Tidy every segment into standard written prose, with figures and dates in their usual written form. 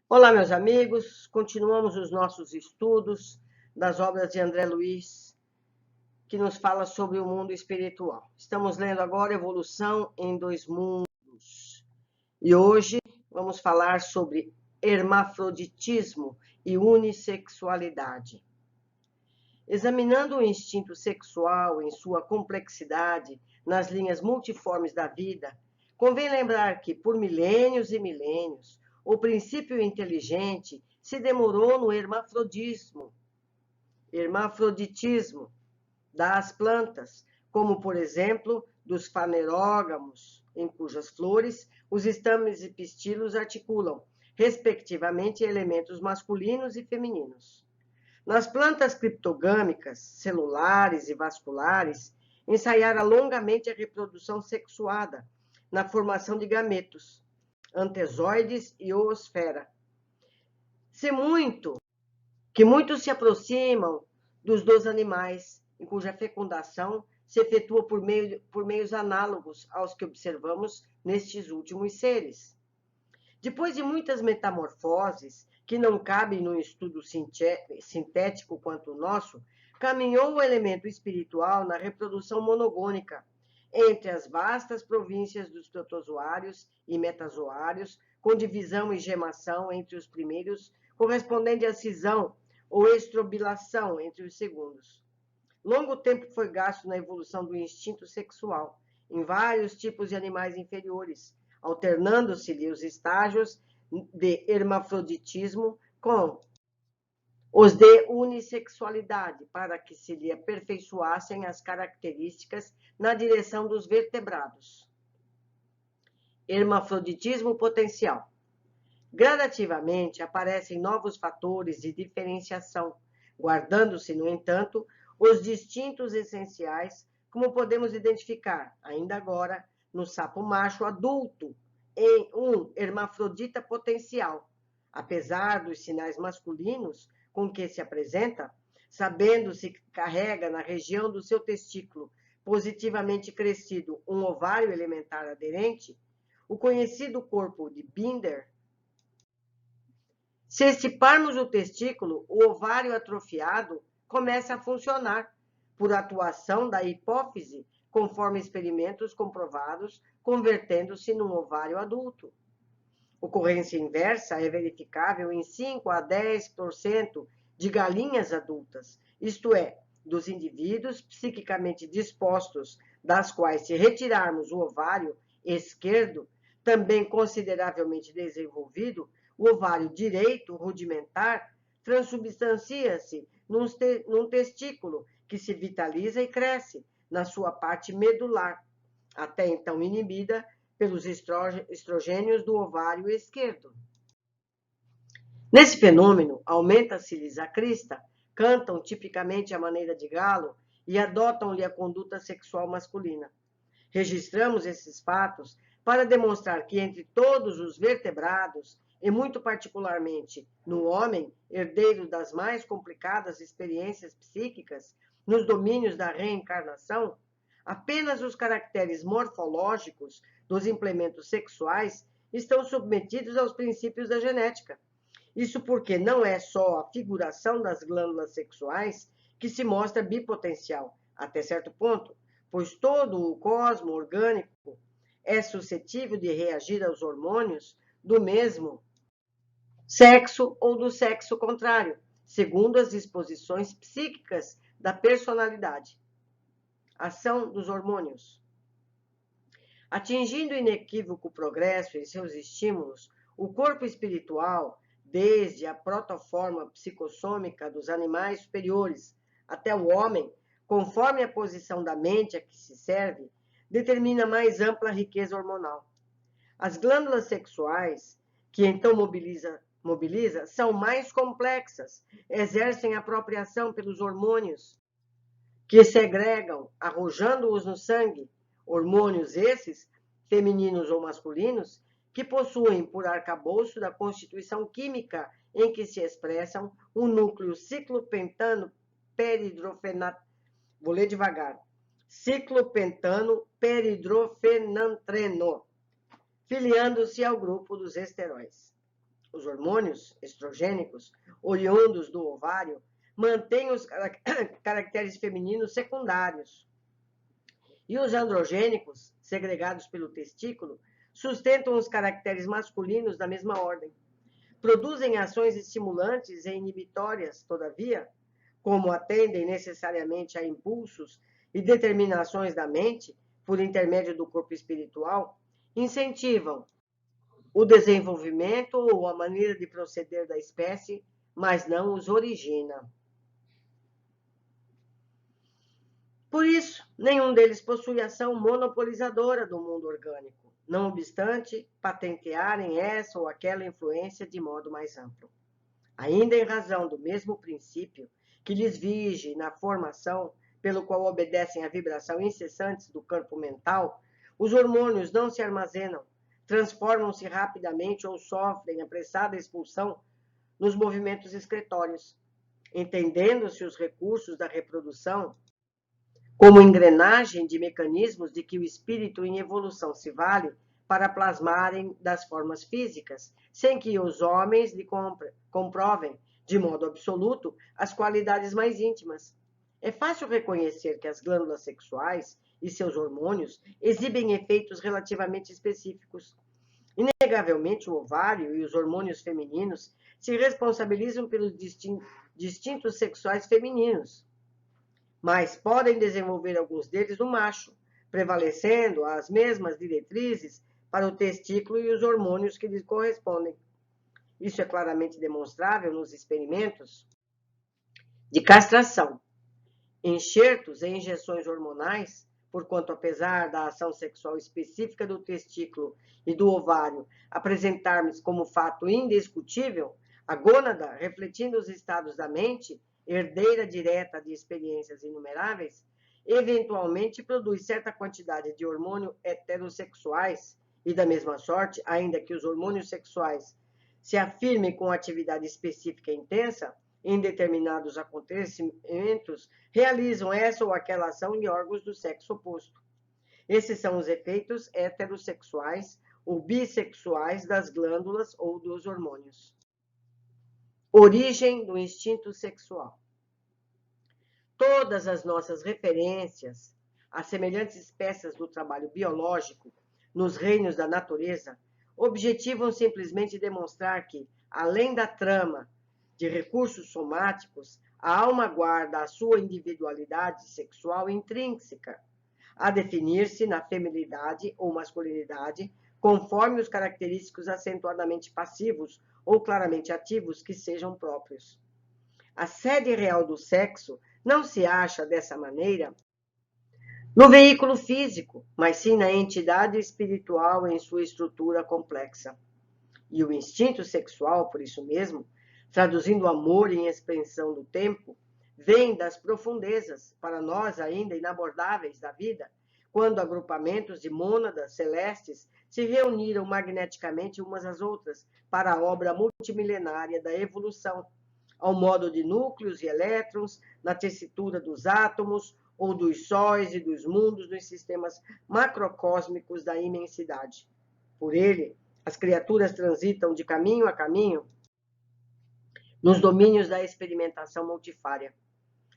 Olá, meus amigos. Continuamos os nossos estudos das obras de André Luiz, que nos fala sobre o mundo espiritual. Estamos lendo agora Evolução em Dois Mundos. E hoje vamos falar sobre hermafroditismo e unissexualidade. Examinando o instinto sexual em sua complexidade nas linhas multiformes da vida, convém lembrar que, por milênios e milênios, o princípio inteligente se demorou no hermafroditismo das plantas, como, por exemplo, dos fanerógamos, em cujas flores os estames e pistilos articulam, respectivamente, elementos masculinos e femininos. Nas plantas criptogâmicas, celulares e vasculares, ensaiara longamente a reprodução sexuada, na formação de gametos, antezoides e oosfera. Que muitos se aproximam dos animais, em cuja fecundação se efetua por meios análogos aos que observamos nestes últimos seres. Depois de muitas metamorfoses, que não cabem num estudo sintético quanto o nosso, caminhou o elemento espiritual na reprodução monogônica entre as vastas províncias dos protozoários e metazoários, com divisão e gemação entre os primeiros, correspondente à cisão ou estrobilação entre os segundos. Longo tempo foi gasto na evolução do instinto sexual, em vários tipos de animais inferiores, alternando-se-lhe os estágios de hermafroditismo com os de unissexualidade, para que se lhe aperfeiçoassem as características na direção dos vertebrados. Hermafroditismo potencial. Gradativamente aparecem novos fatores de diferenciação, guardando-se, no entanto, os distintos essenciais, como podemos identificar, ainda agora, no sapo macho adulto, em um hermafrodita potencial, apesar dos sinais masculinos com que se apresenta, sabendo-se que carrega na região do seu testículo positivamente crescido um ovário elementar aderente, o conhecido corpo de Binder. Se estiparmos o testículo, o ovário atrofiado começa a funcionar, por atuação da hipófise, conforme experimentos comprovados, convertendo-se num ovário adulto. Ocorrência inversa é verificável em 5 a 10% de galinhas adultas, isto é, dos indivíduos psiquicamente dispostos, das quais, se retirarmos o ovário esquerdo, também consideravelmente desenvolvido, o ovário direito, rudimentar, transubstancia-se num testículo que se vitaliza e cresce na sua parte medular, até então inibida pelos estrogênios do ovário esquerdo. Nesse fenômeno, aumenta-se-lhes a crista, cantam tipicamente à maneira de galo e adotam-lhe a conduta sexual masculina. Registramos esses fatos para demonstrar que entre todos os vertebrados, e muito particularmente no homem, herdeiro das mais complicadas experiências psíquicas, nos domínios da reencarnação, apenas os caracteres morfológicos dos implementos sexuais estão submetidos aos princípios da genética. Isso porque não é só a figuração das glândulas sexuais que se mostra bipotencial, até certo ponto, pois todo o cosmo orgânico é suscetível de reagir aos hormônios do mesmo sexo ou do sexo contrário, segundo as disposições psíquicas da personalidade. Ação dos hormônios. Atingindo inequívoco progresso em seus estímulos, o corpo espiritual, desde a protoforma psicossômica dos animais superiores até o homem, conforme a posição da mente a que se serve, determina mais ampla riqueza hormonal. As glândulas sexuais, que então mobiliza, são mais complexas, exercem apropriação pelos hormônios que segregam, arrojando-os no sangue, hormônios esses, femininos ou masculinos, que possuem por arcabouço da constituição química em que se expressam um núcleo ciclopentano peridrofenato. Vou ler devagar. Ciclopentano peridrofenantreno, filiando-se ao grupo dos esteróis. Os hormônios estrogênicos, oriundos do ovário, mantêm os caracteres femininos secundários. E os androgênicos, segregados pelo testículo, sustentam os caracteres masculinos da mesma ordem. Produzem ações estimulantes e inibitórias, todavia, como atendem necessariamente a impulsos e determinações da mente, por intermédio do corpo espiritual, incentivam o desenvolvimento ou a maneira de proceder da espécie, mas não os origina. Por isso, nenhum deles possui ação monopolizadora do mundo orgânico, não obstante patentearem essa ou aquela influência de modo mais amplo. Ainda em razão do mesmo princípio que lhes vige na formação, pelo qual obedecem à vibração incessante do campo mental, os hormônios não se armazenam, transformam-se rapidamente ou sofrem apressada expulsão nos movimentos excretórios, entendendo-se os recursos da reprodução como engrenagem de mecanismos de que o espírito em evolução se vale para plasmarem das formas físicas, sem que os homens lhe comprovem, de modo absoluto, as qualidades mais íntimas. É fácil reconhecer que as glândulas sexuais e seus hormônios exibem efeitos relativamente específicos. Inegavelmente, o ovário e os hormônios femininos se responsabilizam pelos distintos sexuais femininos, mas podem desenvolver alguns deles no macho, prevalecendo as mesmas diretrizes para o testículo e os hormônios que lhes correspondem. Isso é claramente demonstrável nos experimentos de castração, enxertos e injeções hormonais, porquanto, apesar da ação sexual específica do testículo e do ovário apresentarmos como fato indiscutível, a gônada, refletindo os estados da mente, herdeira direta de experiências inumeráveis, eventualmente produz certa quantidade de hormônios heterossexuais e, da mesma sorte, ainda que os hormônios sexuais se afirmem com atividade específica intensa, em determinados acontecimentos, realizam essa ou aquela ação em órgãos do sexo oposto. Esses são os efeitos heterossexuais ou bissexuais das glândulas ou dos hormônios. Origem do instinto sexual. Todas as nossas referências a semelhantes peças do trabalho biológico nos reinos da natureza objetivam simplesmente demonstrar que, além da trama de recursos somáticos, a alma guarda a sua individualidade sexual intrínseca, a definir-se na feminilidade ou masculinidade, conforme os característicos acentuadamente passivos ou claramente ativos que sejam próprios. A sede real do sexo não se acha, dessa maneira, no veículo físico, mas sim na entidade espiritual em sua estrutura complexa. E o instinto sexual, por isso mesmo, traduzindo o amor em expansão do tempo, vem das profundezas, para nós ainda inabordáveis da vida, quando agrupamentos de mônadas celestes se reuniram magneticamente umas às outras para a obra multimilenária da evolução, ao modo de núcleos e elétrons na tessitura dos átomos ou dos sóis e dos mundos nos sistemas macrocósmicos da imensidade. Por ele, as criaturas transitam de caminho a caminho nos domínios da experimentação multifária,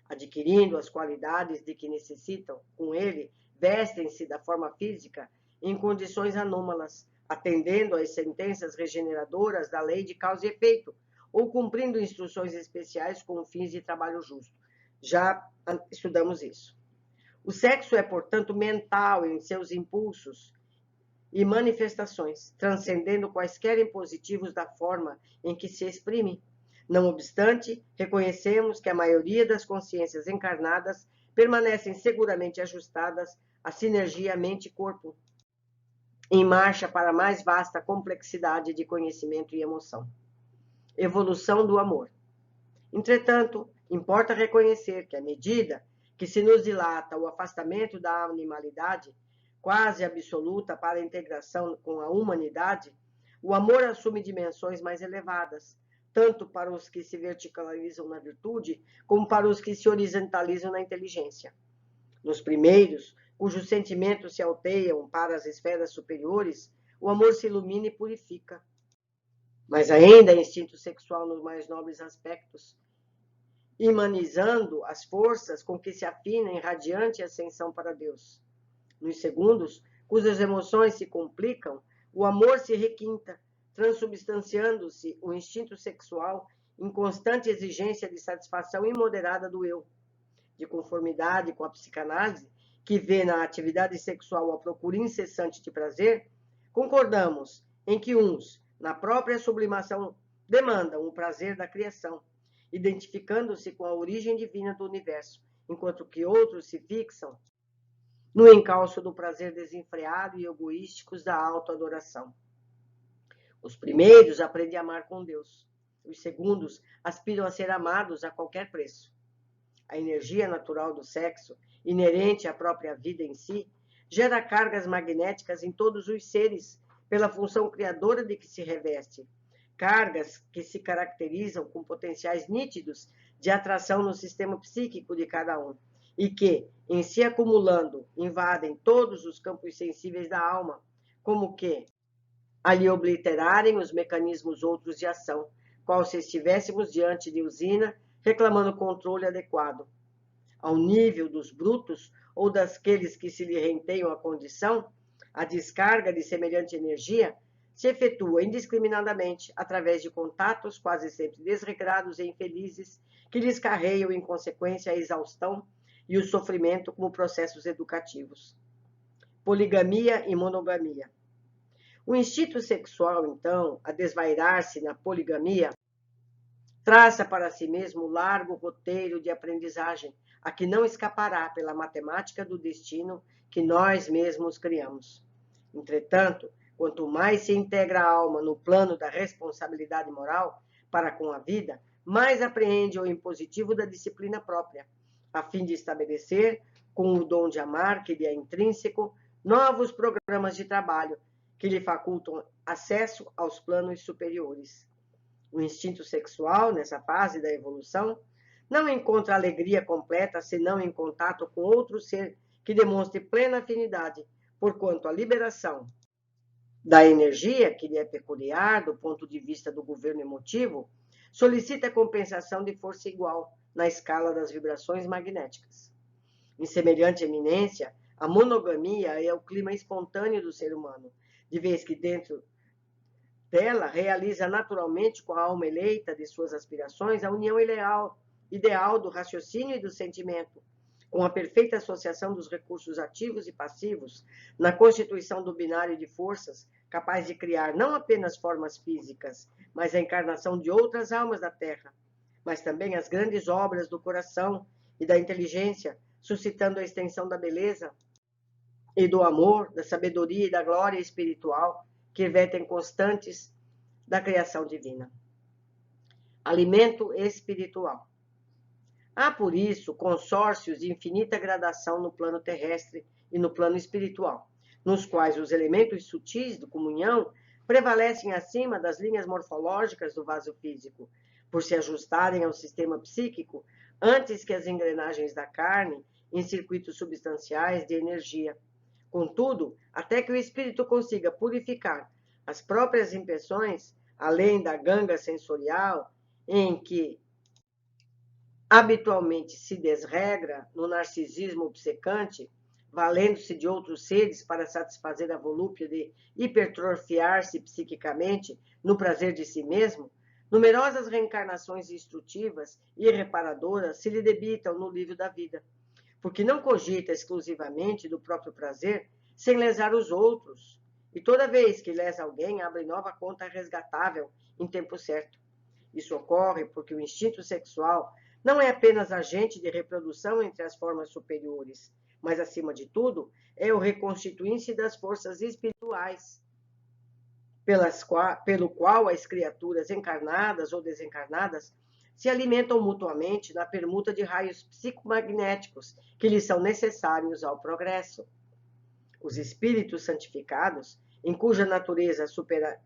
adquirindo as qualidades de que necessitam. Com ele, vestem-se da forma física em condições anômalas, atendendo às sentenças regeneradoras da lei de causa e efeito, ou cumprindo instruções especiais com fins de trabalho justo. Já estudamos isso. O sexo é, portanto, mental em seus impulsos e manifestações, transcendendo quaisquer impositivos da forma em que se exprime. Não obstante, reconhecemos que a maioria das consciências encarnadas permanecem seguramente ajustadas à sinergia mente-corpo, em marcha para a mais vasta complexidade de conhecimento e emoção. Evolução do amor. Entretanto, importa reconhecer que, à medida que se nos dilata o afastamento da animalidade, quase absoluta para a integração com a humanidade, o amor assume dimensões mais elevadas, tanto para os que se verticalizam na virtude, como para os que se horizontalizam na inteligência. Nos primeiros, cujos sentimentos se alteiam para as esferas superiores, o amor se ilumina e purifica. mas ainda instinto sexual nos mais nobres aspectos, imanizando as forças com que se afina em radiante ascensão para Deus. Nos segundos, cujas emoções se complicam, o amor se requinta, transubstanciando-se o instinto sexual em constante exigência de satisfação imoderada do eu. De conformidade com a psicanálise, que vê na atividade sexual a procura incessante de prazer, concordamos em que uns, na própria sublimação, demandam o prazer da criação, identificando-se com a origem divina do universo, enquanto que outros se fixam no encalço do prazer desenfreado e egoísticos da autoadoração. Os primeiros aprendem a amar com Deus. Os segundos aspiram a ser amados a qualquer preço. A energia natural do sexo, inerente à própria vida em si, gera cargas magnéticas em todos os seres, pela função criadora de que se reveste. Cargas que se caracterizam com potenciais nítidos de atração no sistema psíquico de cada um, e que, em se acumulando, invadem todos os campos sensíveis da alma, como que a lhe obliterarem os mecanismos outros de ação, qual se estivéssemos diante de usina, reclamando controle adequado. Ao nível dos brutos ou daqueles que se lhe renteiam a condição, a descarga de semelhante energia se efetua indiscriminadamente através de contatos quase sempre desregrados e infelizes, que lhes carregam em consequência a exaustão e o sofrimento como processos educativos. Poligamia e monogamia. O instinto sexual, então, a desvairar-se na poligamia, traça para si mesmo largo roteiro de aprendizagem, a que não escapará pela matemática do destino que nós mesmos criamos. Entretanto, quanto mais se integra a alma no plano da responsabilidade moral para com a vida, mais apreende o impositivo da disciplina própria, a fim de estabelecer, com o dom de amar que lhe é intrínseco, novos programas de trabalho que lhe facultam acesso aos planos superiores. O instinto sexual, nessa fase da evolução, não encontra alegria completa senão em contato com outro ser que demonstre plena afinidade, porquanto a liberação da energia, que lhe é peculiar do ponto de vista do governo emotivo, solicita compensação de força igual na escala das vibrações magnéticas. Em semelhante eminência, a monogamia é o clima espontâneo do ser humano, de vez que dentro dela realiza naturalmente com a alma eleita de suas aspirações a união ideal do raciocínio e do sentimento, com a perfeita associação dos recursos ativos e passivos, na constituição do binário de forças, capaz de criar não apenas formas físicas, mas a encarnação de outras almas da Terra, mas também as grandes obras do coração e da inteligência, suscitando a extensão da beleza e do amor, da sabedoria e da glória espiritual, que vertem constantes da criação divina. Alimento espiritual. Há, por isso, consórcios de infinita gradação no plano terrestre e no plano espiritual, nos quais os elementos sutis de comunhão prevalecem acima das linhas morfológicas do vaso físico, por se ajustarem ao sistema psíquico antes que as engrenagens da carne em circuitos substanciais de energia. Contudo, até que o espírito consiga purificar as próprias impressões, além da ganga sensorial, em que habitualmente se desregra no narcisismo obcecante, valendo-se de outros seres para satisfazer a volúpia de hipertrofiar-se psiquicamente no prazer de si mesmo, numerosas reencarnações instrutivas e reparadoras se lhe debitam no livro da vida, porque não cogita exclusivamente do próprio prazer sem lesar os outros, e toda vez que lesa alguém, abre nova conta resgatável em tempo certo. Isso ocorre porque o instinto sexual não é apenas agente de reprodução entre as formas superiores, mas, acima de tudo, é o reconstituir-se das forças espirituais, pelo qual as criaturas encarnadas ou desencarnadas se alimentam mutuamente na permuta de raios psicomagnéticos que lhes são necessários ao progresso. Os espíritos santificados, em cuja natureza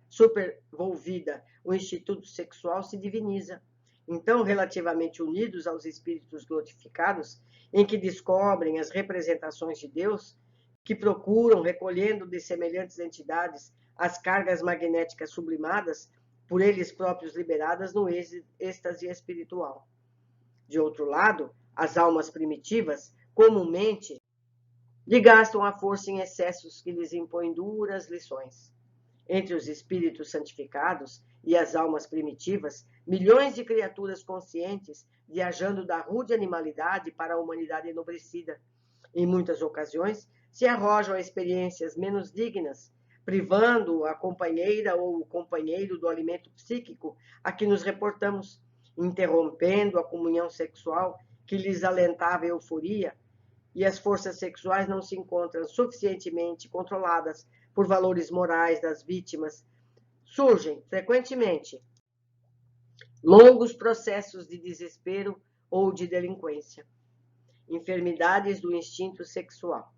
supervolvida o instituto sexual se diviniza, então relativamente unidos aos espíritos glorificados, em que descobrem as representações de Deus, que procuram, recolhendo de semelhantes entidades as cargas magnéticas sublimadas, por eles próprios liberadas no êxtase espiritual. De outro lado, as almas primitivas, comumente, lhe gastam a força em excessos que lhes impõem duras lições. Entre os espíritos santificados e as almas primitivas, milhões de criaturas conscientes viajando da rude animalidade para a humanidade enobrecida. Em muitas ocasiões, se arrojam a experiências menos dignas, privando a companheira ou o companheiro do alimento psíquico a que nos reportamos, interrompendo a comunhão sexual que lhes alentava a euforia, e as forças sexuais não se encontram suficientemente controladas por valores morais das vítimas. Surgem, frequentemente, longos processos de desespero ou de delinquência. Enfermidades do instinto sexual.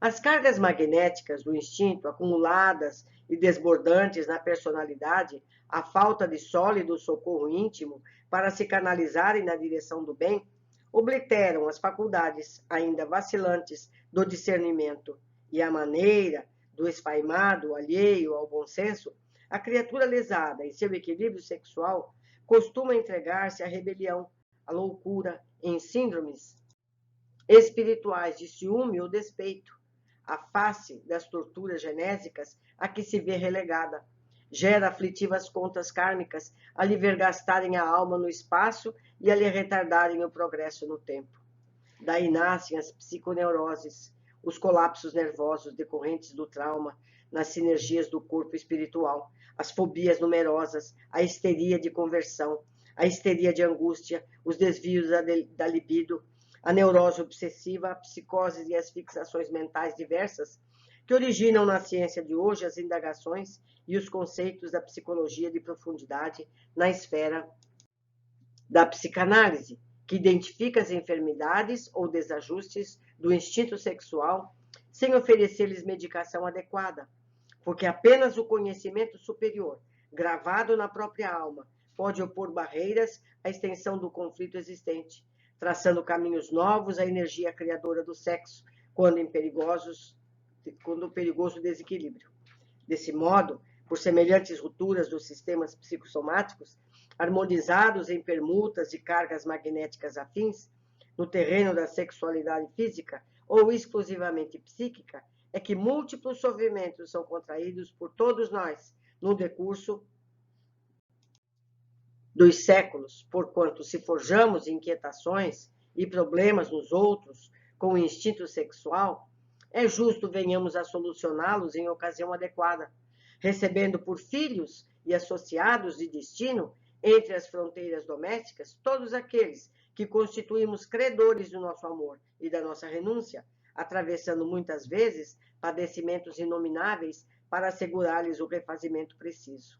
As cargas magnéticas do instinto, acumuladas e desbordantes na personalidade, a falta de sólido socorro íntimo para se canalizarem na direção do bem, obliteram as faculdades ainda vacilantes do discernimento e a maneira do esfaimado alheio ao bom senso, a criatura lesada em seu equilíbrio sexual costuma entregar-se à rebelião, à loucura, em síndromes espirituais de ciúme ou despeito, a face das torturas genésicas a que se vê relegada. Gera aflitivas contas kármicas a lhe vergastarem a alma no espaço e a lhe retardarem o progresso no tempo. Daí nascem as psiconeuroses, os colapsos nervosos decorrentes do trauma nas sinergias do corpo espiritual, as fobias numerosas, a histeria de conversão, a histeria de angústia, os desvios da libido, a neurose obsessiva, a psicose e as fixações mentais diversas que originam na ciência de hoje as indagações e os conceitos da psicologia de profundidade na esfera da psicanálise, que identifica as enfermidades ou desajustes do instinto sexual sem oferecer-lhes medicação adequada, porque apenas o conhecimento superior, gravado na própria alma, pode opor barreiras à extensão do conflito existente, traçando caminhos novos à energia criadora do sexo, quando o perigoso desequilíbrio. Desse modo, por semelhantes rupturas dos sistemas psicossomáticos, harmonizados em permutas de cargas magnéticas afins, no terreno da sexualidade física ou exclusivamente psíquica, é que múltiplos sofrimentos são contraídos por todos nós no decurso dos séculos, porquanto se forjamos inquietações e problemas nos outros com o instinto sexual, é justo venhamos a solucioná-los em ocasião adequada, recebendo por filhos e associados de destino, entre as fronteiras domésticas, todos aqueles que constituímos credores do nosso amor e da nossa renúncia, atravessando muitas vezes padecimentos inomináveis para assegurar-lhes o refazimento preciso.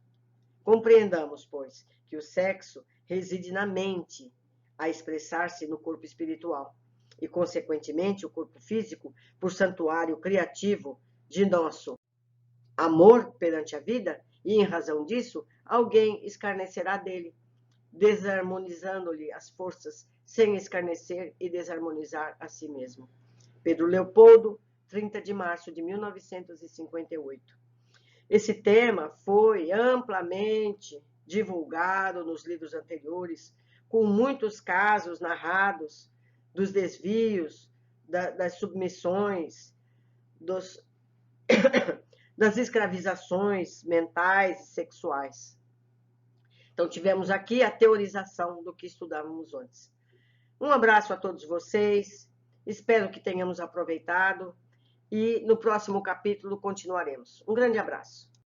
Compreendamos, pois, que o sexo reside na mente, a expressar-se no corpo espiritual, e, consequentemente, o corpo físico, por santuário criativo de nosso amor perante a vida, e, em razão disso, alguém escarnecerá dele, desarmonizando-lhe as forças, sem escarnecer e desarmonizar a si mesmo. Pedro Leopoldo, 30 de março de 1958. Esse tema foi amplamente divulgado nos livros anteriores, com muitos casos narrados dos desvios, das submissões, das escravizações mentais e sexuais. Então, tivemos aqui a teorização do que estudávamos antes. Um abraço a todos vocês, espero que tenhamos aproveitado e no próximo capítulo continuaremos. Um grande abraço.